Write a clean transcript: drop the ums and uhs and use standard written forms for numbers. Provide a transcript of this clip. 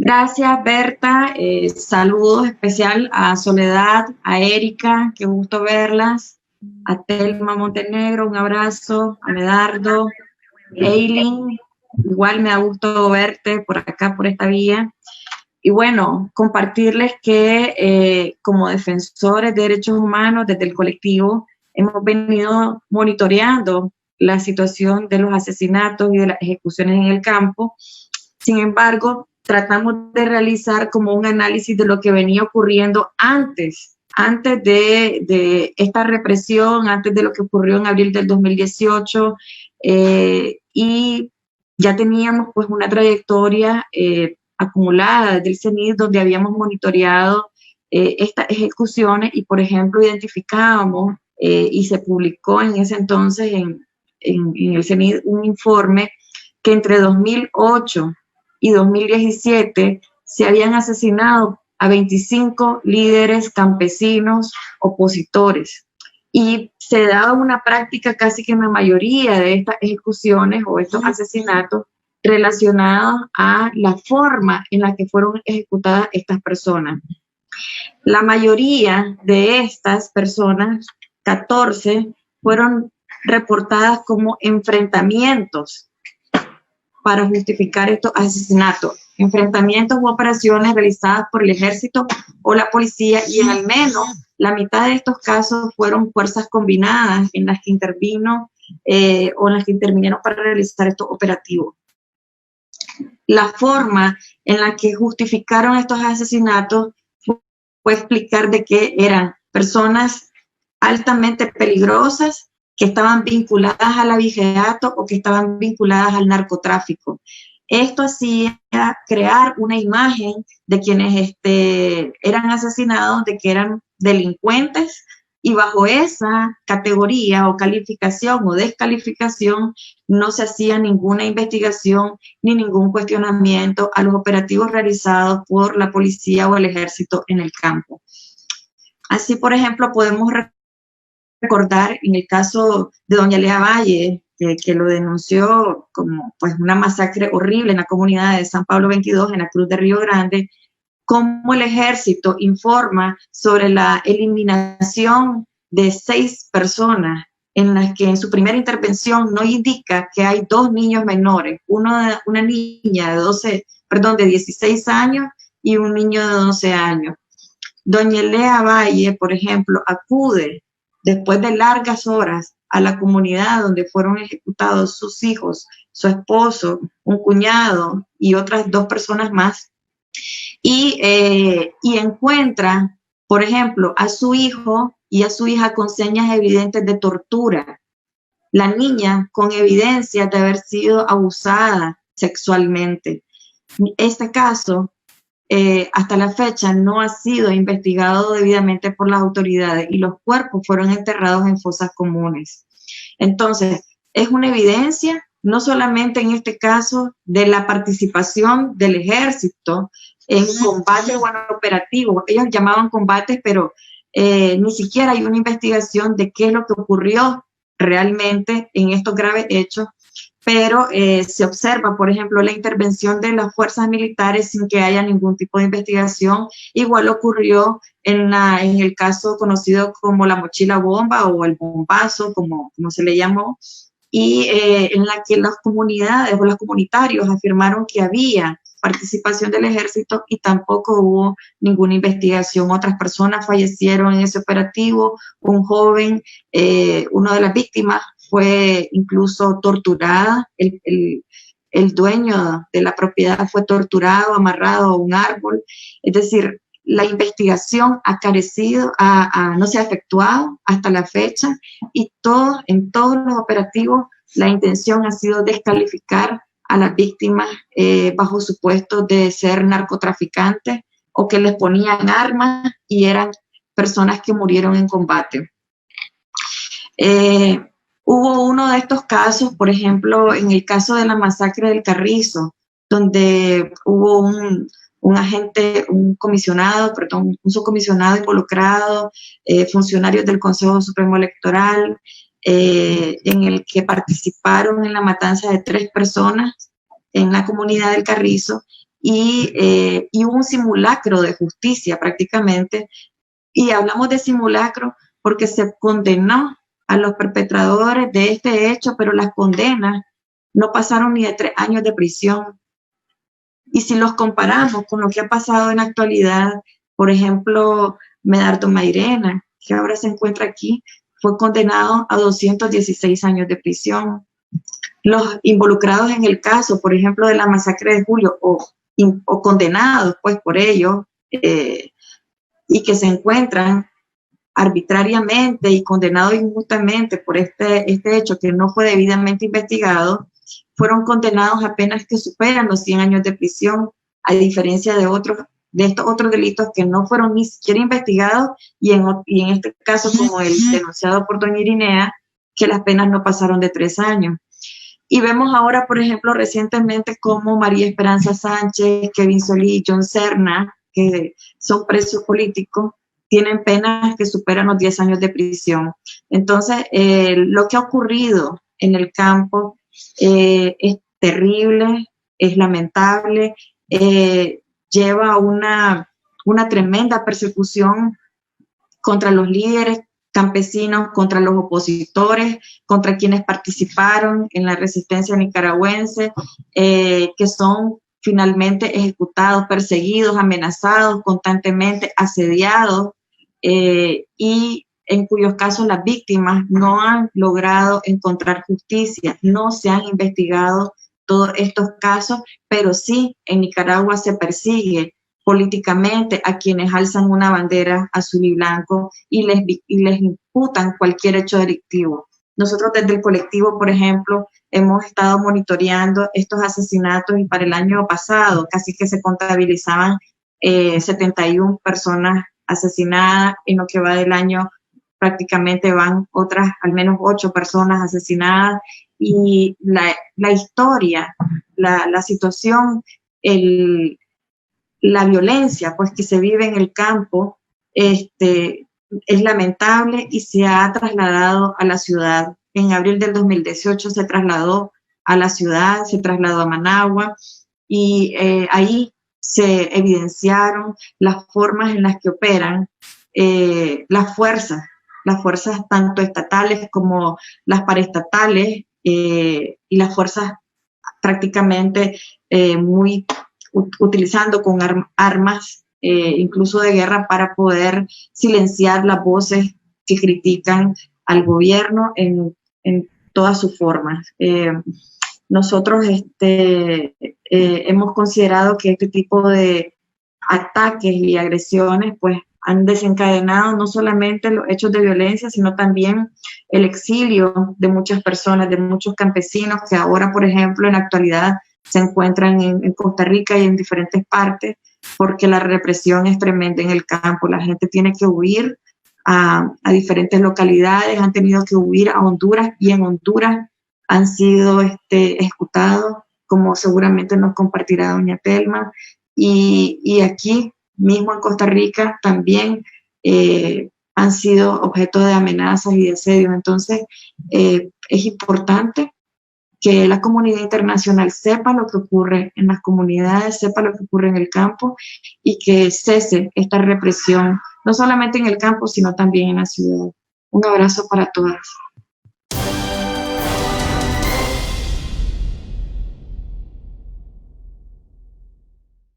Gracias, Berta. Saludos especial a Soledad, a Erika, qué gusto verlas, a Telma Montenegro, un abrazo, a Medardo, Eileen, igual me da gusto verte por acá, por esta vía. Y bueno, compartirles que como defensores de derechos humanos desde el colectivo hemos venido monitoreando la situación de los asesinatos y de las ejecuciones en el campo. Sin embargo, tratamos de realizar como un análisis de lo que venía ocurriendo antes de esta represión, antes de lo que ocurrió en abril del 2018, y ya teníamos pues una trayectoria acumulada desde el CENID donde habíamos monitoreado estas ejecuciones y, por ejemplo, identificábamos y se publicó en ese entonces en el CENID un informe que entre 2008 y 2017 se habían asesinado a 25 líderes campesinos opositores. Y se daba una práctica casi que en la mayoría de estas ejecuciones o estos asesinatos relacionados a la forma en la que fueron ejecutadas estas personas. La mayoría de estas personas, 14, fueron reportadas como enfrentamientos para justificar estos asesinatos, enfrentamientos u operaciones realizadas por el ejército o la policía, y en al menos la mitad de estos casos fueron fuerzas combinadas en las que intervino o en las que intervinieron para realizar estos operativos. La forma en la que justificaron estos asesinatos fue explicar de que eran personas altamente peligrosas que estaban vinculadas al abigeato o que estaban vinculadas al narcotráfico. Esto hacía crear una imagen de quienes eran asesinados, de que eran delincuentes, y bajo esa categoría o calificación o descalificación no se hacía ninguna investigación ni ningún cuestionamiento a los operativos realizados por la policía o el ejército en el campo. Así, por ejemplo, podemos recordar en el caso de doña Lea Valle, que lo denunció como pues una masacre horrible en la comunidad de San Pablo 22, en la Cruz de Río Grande, cómo el ejército informa sobre la eliminación de 6 personas en las que en su primera intervención no indica que hay 2 niños menores, una niña de 16 años y un niño de 12 años. Doña Lea Valle, por ejemplo, acude después de largas horas a la comunidad donde fueron ejecutados sus hijos, su esposo, un cuñado y otras 2 personas más, y encuentra, por ejemplo, a su hijo y a su hija con señas evidentes de tortura. La niña con evidencia de haber sido abusada sexualmente. Este caso, hasta la fecha, no ha sido investigado debidamente por las autoridades y los cuerpos fueron enterrados en fosas comunes. Entonces, es una evidencia, no solamente en este caso, de la participación del ejército en combates o en operativos. Ellos llamaban combates, pero ni siquiera hay una investigación de qué es lo que ocurrió realmente en estos graves hechos, pero se observa, por ejemplo, la intervención de las fuerzas militares sin que haya ningún tipo de investigación. Igual ocurrió en el caso conocido como la mochila bomba o el bombazo, como se le llamó, y en la que las comunidades o los comunitarios afirmaron que había participación del ejército y tampoco hubo ninguna investigación. Otras personas fallecieron en ese operativo, un joven, una de las víctimas fue incluso torturada, el dueño de la propiedad fue torturado, amarrado a un árbol. Es decir, la investigación ha carecido, no se ha efectuado hasta la fecha, y en todos los operativos la intención ha sido descalificar a las víctimas bajo supuesto de ser narcotraficantes o que les ponían armas y eran personas que murieron en combate. Hubo uno de estos casos, por ejemplo, en el caso de la masacre del Carrizo, donde hubo un agente, un subcomisionado involucrado, funcionarios del Consejo Supremo Electoral, en el que participaron en la matanza de 3 personas en la comunidad del Carrizo, y hubo un simulacro de justicia prácticamente. Y hablamos de simulacro porque se condenó a los perpetradores de este hecho, pero las condenas no pasaron ni de 3 años de prisión. Y si los comparamos con lo que ha pasado en la actualidad, por ejemplo, Medardo Mairena, que ahora se encuentra aquí, fue condenado a 216 años de prisión. Los involucrados en el caso, por ejemplo, de la masacre de Julio, o condenados pues por ello, y que se encuentran arbitrariamente y condenados injustamente por este hecho que no fue debidamente investigado, fueron condenados a penas que superan los 100 años de prisión, a diferencia de estos otros delitos que no fueron ni siquiera investigados, y en este caso, como el denunciado por doña Irinea, que las penas no pasaron de 3 años. Y vemos ahora, por ejemplo, recientemente como María Esperanza Sánchez, Kevin Solís, John Serna, que son presos políticos, tienen penas que superan los 10 años de prisión. Entonces, lo que ha ocurrido en el campo es terrible, es lamentable, lleva a una tremenda persecución contra los líderes campesinos, contra los opositores, contra quienes participaron en la resistencia nicaragüense, que son finalmente ejecutados, perseguidos, amenazados constantemente, asediados, y en cuyos casos las víctimas no han logrado encontrar justicia, no se han investigado todos estos casos, pero sí en Nicaragua se persigue políticamente a quienes alzan una bandera azul y blanco y les imputan cualquier hecho delictivo. Nosotros desde el colectivo, por ejemplo, hemos estado monitoreando estos asesinatos, y para el año pasado casi que se contabilizaban 71 personas asesinadas. En lo que va del año prácticamente van otras al menos 8 personas asesinadas, y la historia, la situación, la violencia pues que se vive en el campo es lamentable y se ha trasladado a la ciudad. En abril del 2018 se trasladó a la ciudad, se trasladó a Managua, y ahí se evidenciaron las formas en las que operan las fuerzas tanto estatales como las paraestatales, y las fuerzas prácticamente muy utilizando con armas incluso de guerra, para poder silenciar las voces que critican al gobierno en todas sus formas. Nosotros hemos considerado que este tipo de ataques y agresiones pues han desencadenado no solamente los hechos de violencia, sino también el exilio de muchas personas, de muchos campesinos que ahora, por ejemplo, en la actualidad se encuentran en Costa Rica y en diferentes partes, porque la represión es tremenda en el campo. La gente tiene que huir a diferentes localidades, han tenido que huir a Honduras, y en Honduras han sido ejecutados, como seguramente nos compartirá doña Telma, y aquí mismo en Costa Rica también han sido objeto de amenazas y de asedios. Entonces, es importante que la comunidad internacional sepa lo que ocurre en las comunidades, sepa lo que ocurre en el campo, y que cese esta represión, no solamente en el campo, sino también en la ciudad. Un abrazo para todas.